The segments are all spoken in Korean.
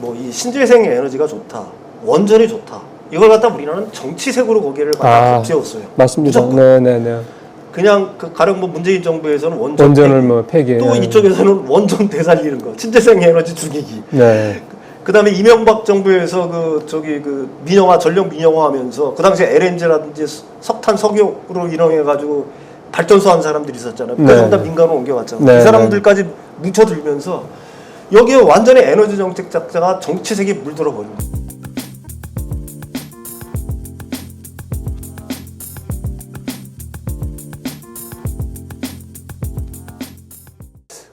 뭐 이 신재생 에너지가 좋다, 원전이 좋다. 이걸 갖다 우리나라는 정치색으로 거기를 갖다 덮지었어요. 맞습니다. 무조건. 네네네. 그냥 그 가령 뭐 문재인 정부에서는 원전을 폐기, 뭐 폐기. 또 이쪽에서는 원전 되살리는 거, 신재생 에너지 죽이기. 네. 그다음에 이명박 정부에서 그 민영화 전력 민영화하면서 그 당시에 LNG라든지 석탄 석유로 인용해가지고 발전소 한 사람들이 있었잖아요. 그래서 다 민간으로 옮겨왔잖아요. 네. 이 사람들까지 뭉쳐들면서 여기에 완전히 에너지 정책 작자가 정치색이 물들어 버린 거예요.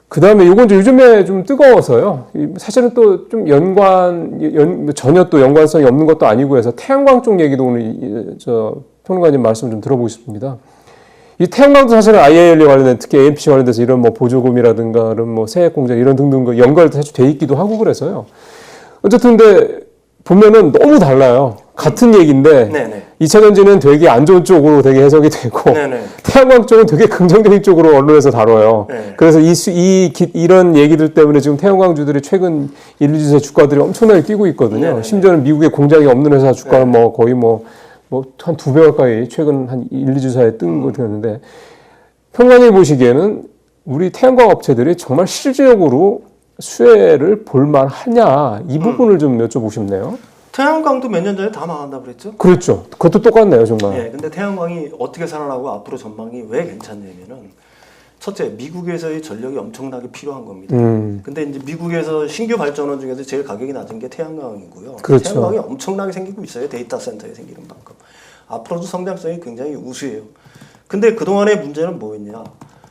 그 다음에 요건 요즘에 좀 뜨거워서요. 사실은 또 좀 전혀 또 연관성이 없는 것도 아니고 해서 태양광 쪽 얘기도 오늘 평론가님 말씀 좀 들어보고 싶습니다. 이 태양광도 사실은 IALA 관련된, 특히 AMPC 관련돼서 이런 뭐 보조금이라든가 이런 뭐 세액 공제 이런 등등 연결도 사실 돼 있기도 하고 그래서요. 어쨌든 근데 보면은 너무 달라요. 같은 얘기인데 네네. 2차 전지는 되게 안 좋은 쪽으로 되게 해석이 되고 네네. 태양광 쪽은 되게 긍정적인 쪽으로 언론에서 다뤄요. 네. 그래서 이런 얘기들 때문에 지금 태양광주들이 최근 1, 2주세 주가들이 엄청나게 뛰고 있거든요. 네네. 심지어는 미국에 공장이 없는 회사 주가는 뭐 거의 한 2배 가까이 최근 한 1, 2주 사이에 뜬 거 같은데, 평론가님 보시기에는 우리 태양광 업체들이 정말 실질적으로 수혜를 볼만 하냐, 이 부분을 좀 여쭤보고 싶네요. 태양광도 몇 년 전에 다 망한다고 그랬죠? 그렇죠. 그것도 똑같네요, 정말. 네, 근데 태양광이 어떻게 살아나고 앞으로 전망이 왜 괜찮냐면은, 첫째, 미국에서의 전력이 엄청나게 필요한 겁니다. 근데 이제 미국에서 신규 발전원 중에서 제일 가격이 낮은 게 태양광이고요. 그렇죠. 태양광이 엄청나게 생기고 있어요. 데이터 센터에 생기는 만큼. 앞으로도 성장성이 굉장히 우수해요. 근데 그동안의 문제는 뭐였냐?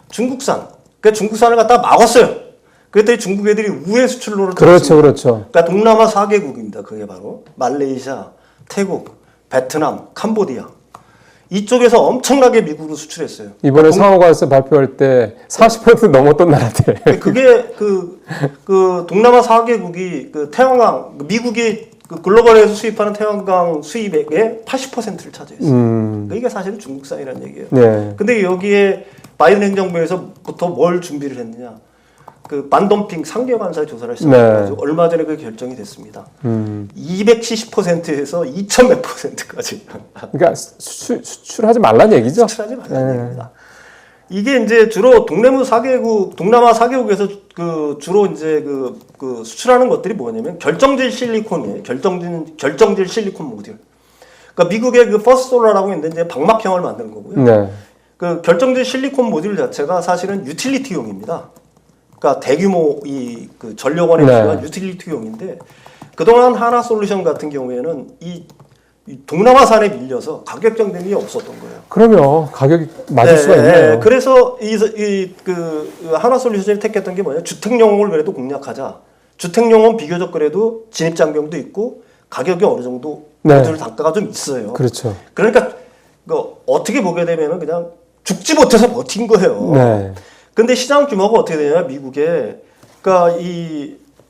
중국산. 그러니까 중국산을 갖다가 막았어요. 그랬더니 중국 애들이 우회 수출로를 그렇죠, 그렇죠. 그러니까 동남아 4개국입니다. 그게 바로 말레이시아, 태국, 베트남, 캄보디아. 이쪽에서 엄청나게 미국으로 수출했어요. 이번에 상호관세 발표할 때 40% 넘었던 나라들. 그게 그 동남아 4개국이 그 태양광, 미국이 그 글로벌에서 수입하는 태양광 수입액의 80%를 차지했어요. 그러니까 이게 사실은 중국산이라는 얘기예요. 네. 근데 여기에 바이든 행정부에서부터 뭘 준비를 했느냐? 그 반덤핑 상계 관세 조사를 시작해가지고 얼마 전에 그 결정이 됐습니다. 270%에서 2,000몇 %까지. 그러니까 수출하지 말라는 얘기죠. 수출하지 말라는 얘기입니다. 이게 이제 주로 동남아 4개국에서 그 주로 이제 그 수출하는 것들이 뭐냐면 결정질 실리콘이에요. 결정질 실리콘 모듈. 그러니까 미국의 그 퍼스솔라라고 있는데 이제 방막형을 만드는 거고요. 네. 그 결정질 실리콘 모듈 자체가 사실은 유틸리티용입니다. 그러니까 대규모 그 전력원에 필요한 유틸리티용인데, 그동안 하나솔루션 같은 경우에는 이 동남아산에 밀려서 가격 경쟁이 없었던 거예요. 그러면 가격이 맞을 수가 있네요. 그래서 그 하나솔루션이 택했던 게 뭐냐? 주택용을 그래도 공략하자. 주택용은 비교적 그래도 진입장벽도 있고 가격이 어느 정도 모듈 단가가 좀 있어요. 그렇죠. 그러니까 어떻게 보게 되면은 그냥 죽지 못해서 버틴 거예요. 네. 근데 시장 규모가 어떻게 되냐, 미국에. 그러니까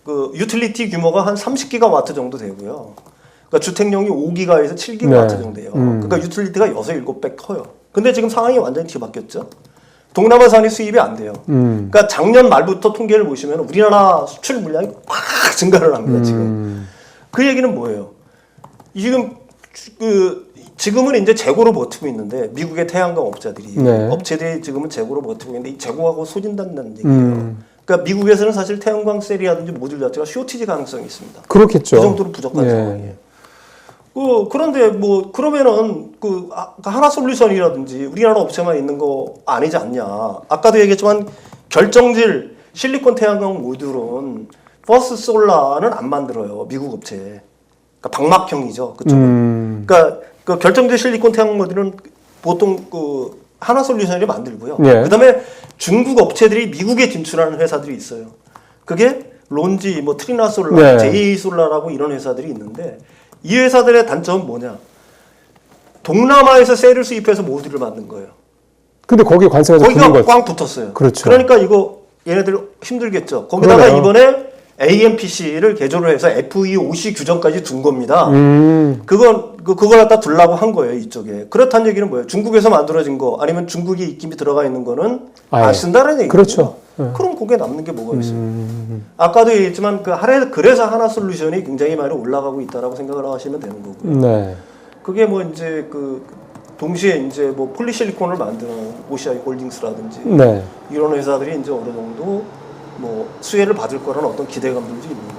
그 유틸리티 규모가 한 30기가와트 정도 되고요. 그러니까 주택용이 5기가에서 7기가와트 정도 돼요. 그러니까 유틸리티가 6, 7배 커요. 근데 지금 상황이 완전히 뒤바뀌었죠. 동남아산이 수입이 안 돼요. 그러니까 작년 말부터 통계를 보시면 우리나라 수출 물량이 팍 증가를 합니다, 지금. 그 얘기는 뭐예요? 지금은 이제 재고로 버티고 있는데, 미국의 태양광 업체들이 지금은 재고로 버티고 있는데, 이 재고하고 소진된다는 얘기예요. 그러니까 미국에서는 사실 태양광 셀이라든지 모듈 자체가 쇼티지 가능성이 있습니다. 그렇겠죠. 그 정도로 부족한 상황이에요. 그런데 뭐 그러면은 하나솔루션이라든지 우리나라 업체만 있는 거 아니지 않냐? 아까도 얘기했지만 결정질 실리콘 태양광 모듈은 퍼스솔라는 안 만들어요, 미국 업체. 그러니까 방막형이죠, 그쪽은. 그러니까 그 결정질 실리콘 태양광 모듈은 보통 그 하나솔루션이 만들고요. 그다음에 중국 업체들이 미국에 진출하는 회사들이 있어요. 그게 론지, 뭐 트리나솔라, 제이솔라라고 이런 회사들이 있는데, 이 회사들의 단점은 뭐냐? 동남아에서 셀을 수입해서 모듈을 만든 거예요. 근데 거기에 관세가 좀 거기가 꽝 붙었어요. 그렇죠. 그러니까 이거 얘네들 힘들겠죠. 거기다가 이번에 AMPC를 개조를 해서 FEOC 규정까지 둔 겁니다. 그건 그걸 갖다 두려고 한 거예요, 이쪽에. 그렇다는 얘기는 뭐예요? 중국에서 만들어진 거 아니면 중국이 입김이 들어가 있는 거는 안 쓴다는 얘기죠. 그렇죠. 그럼 거기에 남는 게 뭐가 있어요? 아까도 얘기했지만 그래서 하나 솔루션이 굉장히 많이 올라가고 있다라고 생각을 하시면 되는 거고요. 네. 그게 뭐 이제 동시에 이제 뭐 폴리실리콘을 만드는 OCI 홀딩스라든지 네. 이런 회사들이 이제 어느 정도 뭐 수혜를 받을 거라는 어떤 기대감들도 있는 거고.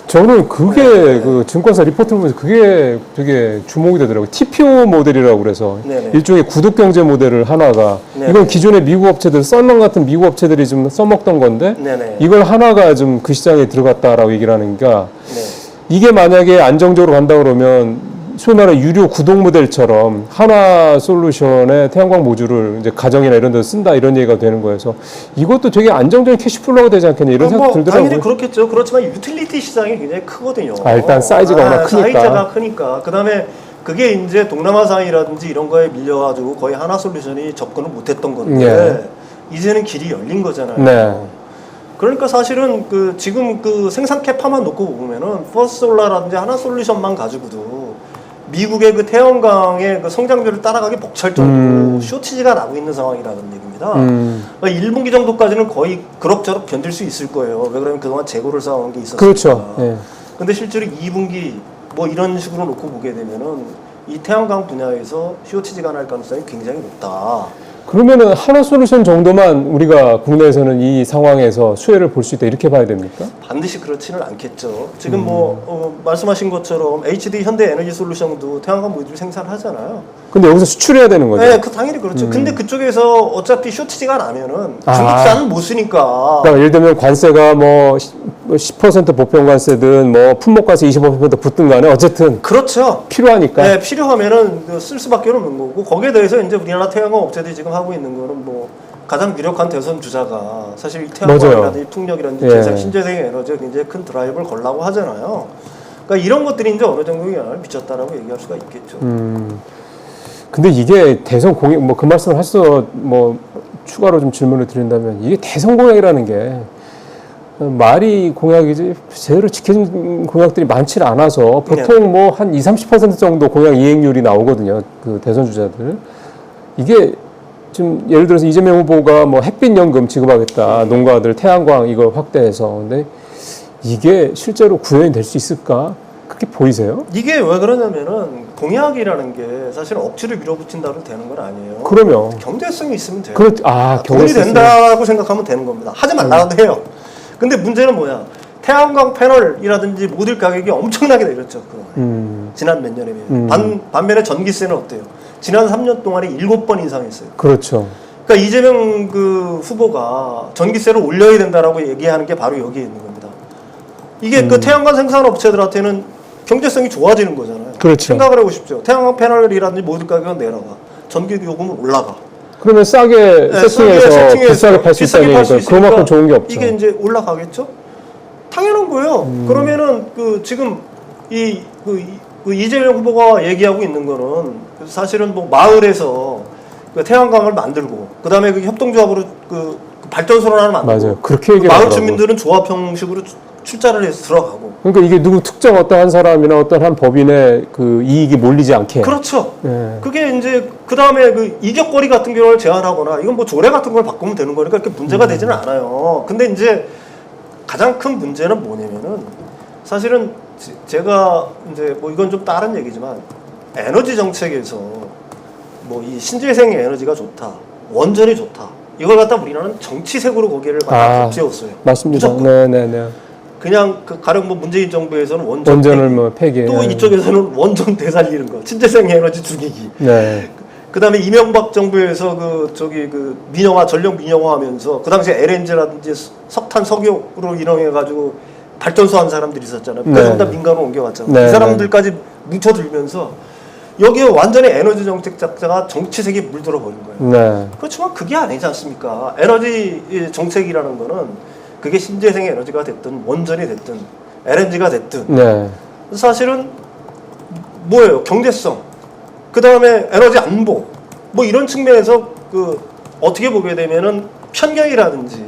저는 그게 네. 그 증권사 리포트를 보면서 그게 되게 주목이 되더라고요. TPO 모델이라고 그래서 네네. 일종의 구독 경제 모델을 하나가 네네. 이건 기존의 미국 업체들 썰렁 같은 미국 업체들이 좀 써먹던 건데 네네. 이걸 하나가 좀 그 시장에 들어갔다라고 얘기를 하니까 네. 이게 만약에 안정적으로 간다 그러면 소위 말해 유료 구독 모델처럼 하나 솔루션의 태양광 모듈을 이제 가정이나 이런 데서 쓴다 이런 얘기가 되는 거여서 이것도 되게 안정적인 캐시플로우가 되지 않겠냐 이런 생각 들더라고요. 당연히 그렇겠죠. 그렇지만 유틸리티 시장이 굉장히 크거든요. 일단 사이즈가 워낙 크니까. 사이즈가 크니까. 그다음에 그게 이제 동남아상이라든지 이런 거에 밀려가지고 거의 하나 솔루션이 접근을 못했던 건데 이제는 길이 열린 거잖아요. 네. 그러니까 사실은 지금 생산 캐파만 놓고 보면은 퍼스솔라라든지 하나 솔루션만 가지고도 미국의 태양광의 성장률을 따라가기 벅찰 정도로 쇼티지가 나고 있는 상황이라는 얘기입니다. 그러니까 1분기 정도까지는 거의 그럭저럭 견딜 수 있을 거예요. 왜 그러면 그동안 재고를 쌓아온 게 있었으니까. 그렇죠. 예. 근데 실제로 2분기 뭐 이런 식으로 놓고 보게 되면은 이 태양광 분야에서 쇼티지가 날 가능성이 굉장히 높다. 그러면은 하나 솔루션 정도만 우리가 국내에서는 이 상황에서 수혜를 볼 수 있다 이렇게 봐야 됩니까? 반드시 그렇지는 않겠죠. 지금 말씀하신 것처럼 HD 현대에너지솔루션도 태양광 모듈 생산하잖아요. 근데 여기서 수출해야 되는 거죠. 네, 당연히 그렇죠. 근데 그쪽에서 어차피 쇼티지가 나면은 중국산은 못 쓰니까. 그러니까 예를 들면 관세가 뭐 10% 보편 관세든 뭐 품목관세 25% 붙든 간에 어쨌든 그렇죠. 필요하니까. 네, 필요하면은 쓸 수밖에 없는 거고 거기에 대해서 이제 우리나라 태양광 업체들이 지금 하고 있는 거는 뭐 가장 유력한 대선 주자가 사실 이 태양광이라든지 풍력이라든지 재생, 신재생 에너지가 굉장히 큰 드라이브를 걸라고 하잖아요. 그러니까 이런 것들이 이제 어느 정도 영향을 미쳤다라고 얘기할 수가 있겠죠. 근데 이게 대선 공약 뭐 그 말씀을 하셔서 뭐 추가로 좀 질문을 드린다면 이게 대선 공약이라는 게 말이 공약이지 제대로 지켜진 공약들이 많지 않아서 보통 뭐 한 20-30% 정도 공약 이행률이 나오거든요. 그 대선 주자들. 이게 지금 예를 들어서 이재명 후보가 뭐 햇빛연금 지급하겠다. 농가들 태양광 이걸 확대해서. 근데 이게 실제로 구현이 될 수 있을까? 그렇게 보이세요? 이게 왜 그러냐면은 공약이라는 게 사실 억지로 밀어붙인다고 되는 건 아니에요. 그러면 경제성이 있으면 돼요. 경제성이 돈이 된다고 생각하면 되는 겁니다. 하지 말라도 해요. 근데 문제는 뭐야? 태양광 패널이라든지 모듈 가격이 엄청나게 내렸죠. 지난 몇 년에 비해. 반면에 전기세는 어때요? 지난 3년 동안에 7번 인상했어요. 그렇죠. 그러니까 이재명 후보가 전기세를 올려야 된다라고 얘기하는 게 바로 여기에 있는 겁니다. 이게 태양광 생산 업체들한테는 경제성이 좋아지는 거잖아요. 그렇죠. 생각을 해보십시오. 태양광 패널이라든지 모듈 가격은 내려가. 전기 요금은 올라가. 그러면 싸게 세팅해서 비싸게 팔 수 있다니까 그만큼 좋은 게 없죠. 이게 이제 올라가겠죠? 당연한 거예요. 그러면은 지금 이재명 후보가 얘기하고 있는 거는 사실은 뭐 마을에서 태양광을 만들고 그다음에 협동조합으로 발전소를 하나 만들고 맞아요. 그렇게 얘기를 마을 하더라고요. 주민들은 조합 형식으로 출자를 해서 들어가고. 그러니까 이게 누구 특정 어떤 한 사람이나 어떤 한 법인의 이익이 몰리지 않게. 그렇죠. 네. 그게 이제 그다음에 이격거리 같은 경우를 제한하거나 이건 뭐 조례 같은 걸 바꾸면 되는 거니까 그렇게 문제가 되지는 않아요. 근데 이제 가장 큰 문제는 뭐냐면은 사실은 제가 이제 뭐 이건 좀 다른 얘기지만 에너지 정책에서 뭐 이 신재생 에너지가 좋다, 원전이 좋다. 이걸 갖다 우리나라는 정치색으로 거기를 덮지었어요. 맞습니다. 무조건. 네네네. 그냥 가령 뭐 문재인 정부에서는 원전 원전을 폐기, 뭐 폐기. 또 이쪽에서는 원전 되살리는 거, 신재생 에너지 죽이기. 네. 그다음에 이명박 정부에서 민영화 전력 민영화하면서 그 당시에 LNG라든지 석탄 석유로 이용해 가지고 발전소 한 사람들이 있었잖아요. 그래서 다 민간으로 옮겨갔잖아요. 네. 이 사람들까지 뭉쳐들면서 여기에 완전히 에너지 정책 작자가 정치색이 물들어 버린 거예요. 네. 그렇지만 그게 아니지 않습니까? 에너지 정책이라는 거는 그게 신재생 에너지가 됐든 원전이 됐든 LNG가 됐든 네. 사실은 뭐예요? 경제성. 그 다음에 에너지 안보. 뭐 이런 측면에서 어떻게 보게 되면은 편견이라든지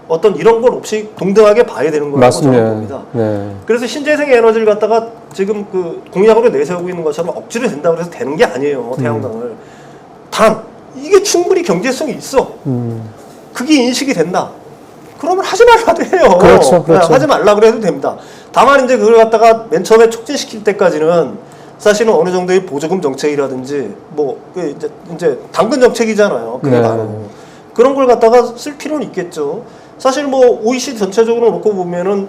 어떤 이런 걸 없이 동등하게 봐야 되는 거라고 맞습니다. 저는 봅니다. 네. 그래서 신재생 에너지를 갖다가 지금 그 공약으로 내세우고 있는 것처럼 억지로 된다고 해서 되는 게 아니에요. 태양광을. 단 이게 충분히 경제성이 있어. 그게 인식이 된다. 그러면 하지 말라도 해요. 그렇죠, 그렇죠. 하지 말라고 해도 됩니다. 다만 이제 그걸 갖다가 맨 처음에 촉진시킬 때까지는 사실은 어느 정도의 보조금 정책이라든지 뭐 그 이제 당근 정책이잖아요. 그게 네. 바로 그런 걸 갖다가 쓸 필요는 있겠죠. 사실 뭐 OECD 전체적으로 놓고 보면은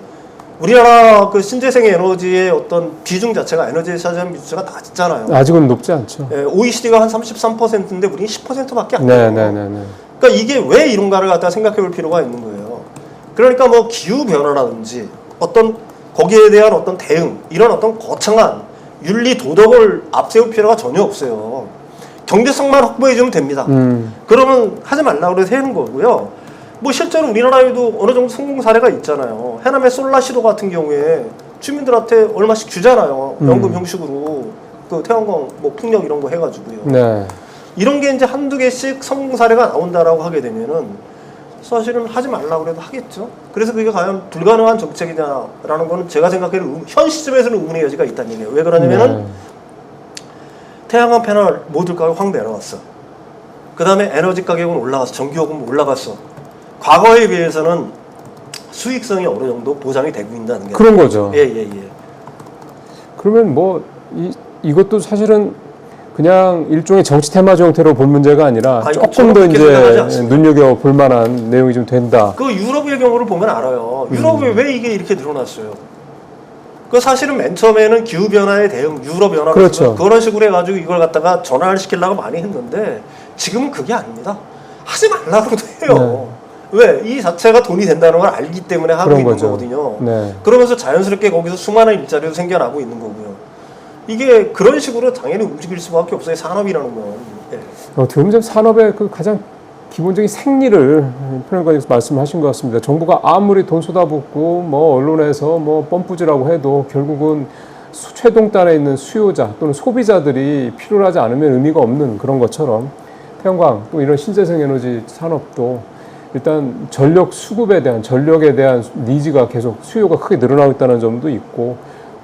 우리나라 그 신재생 에너지의 어떤 비중 자체가 에너지에 차지하는 비중가 낮잖아요. 아직은 높지 않죠. 예, OECD가 한 33%인데 우리는 10%밖에 안 돼요. 네네네. 그러니까 이게 왜 이런가를 갖다 생각해 볼 필요가 있는 거예요. 그러니까 뭐 기후 변화라든지 어떤 거기에 대한 어떤 대응 이런 어떤 거창한 윤리 도덕을 앞세울 필요가 전혀 없어요. 경제성만 확보해 주면 됩니다. 그러면 하지 말라고 해서 하는 거고요. 뭐 실제로 우리나라에도 어느 정도 성공 사례가 있잖아요. 해남의 솔라시도 같은 경우에 주민들한테 얼마씩 주잖아요. 연금 형식으로 그 태양광 뭐 풍력 이런 거 해가지고요. 네. 이런 게 이제 한두 개씩 성공 사례가 나온다라고 하게 되면은 사실은 하지 말라고 해도 하겠죠. 그래서 그게 과연 불가능한 정책이냐라는 거는 제가 생각하기에는 현 시점에서는 의문의 여지가 있다는 얘기예요. 왜 그러냐면은 네. 태양광 패널 모듈 가격 확 내려왔어. 그 다음에 에너지 가격은 올라갔어. 전기요금은 올라갔어. 과거에 비해서는 수익성이 어느 정도 보장이 되고 있다는 게 그런 거죠. 예. 그러면 뭐 이것도 사실은 그냥 일종의 정치 테마주 형태로 본 문제가 아니라 아니, 조금 더 그렇게 생각하지 이제 않습니다. 눈여겨 볼 만한 내용이 좀 된다. 그 유럽의 경우를 보면 알아요. 유럽에 왜 이게 이렇게 늘어났어요? 그 사실은 맨 처음에는 기후 변화에 대응, 유럽 변화 그렇죠. 그런 식으로 해가지고 이걸 갖다가 전환을 시키려고 많이 했는데 지금은 그게 아닙니다. 하지 말라고도 해요. 왜? 이 자체가 돈이 된다는 걸 알기 때문에 하고 그런 있는 거죠. 거거든요. 네. 그러면서 자연스럽게 거기서 수많은 일자리도 생겨나고 있는 거고요. 이게 그런 식으로 당연히 움직일 수밖에 없어요. 산업이라는 건. 예. 어떻게 보면 산업의 그 가장 기본적인 생리를 평론가님께서 말씀하신 것 같습니다. 정부가 아무리 돈 쏟아붓고 뭐 언론에서 뭐 펌프질하고 해도 결국은 최동단에 있는 수요자 또는 소비자들이 필요로 하지 않으면 의미가 없는 그런 것처럼 태양광 또 이런 신재생 에너지 산업도 일단 전력 수급에 대한 전력에 대한 니즈가 계속 수요가 크게 늘어나고 있다는 점도 있고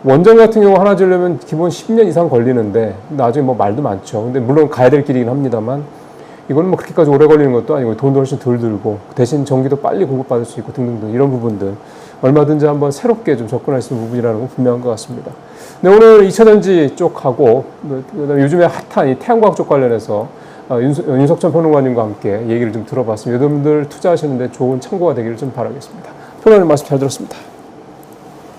원전 같은 경우 하나 지으려면 기본 10년 이상 걸리는데 나중에 뭐 말도 많죠. 근데 물론 가야 될 길이긴 합니다만 이거는 뭐 그렇게까지 오래 걸리는 것도 아니고 돈도 훨씬 덜 들고 대신 전기도 빨리 공급받을 수 있고 등등등 이런 부분들 얼마든지 한번 새롭게 좀 접근할 수 있는 부분이라는 건 분명한 것 같습니다. 네, 오늘 2차전지 쪽하고 그다음에 요즘에 핫한 이 태양광 쪽 관련해서 윤석천 평론가님과 함께 얘기를 좀 들어봤습니다. 여러분들 투자하시는데 좋은 참고가 되기를 좀 바라겠습니다. 평론가님 말씀 잘 들었습니다.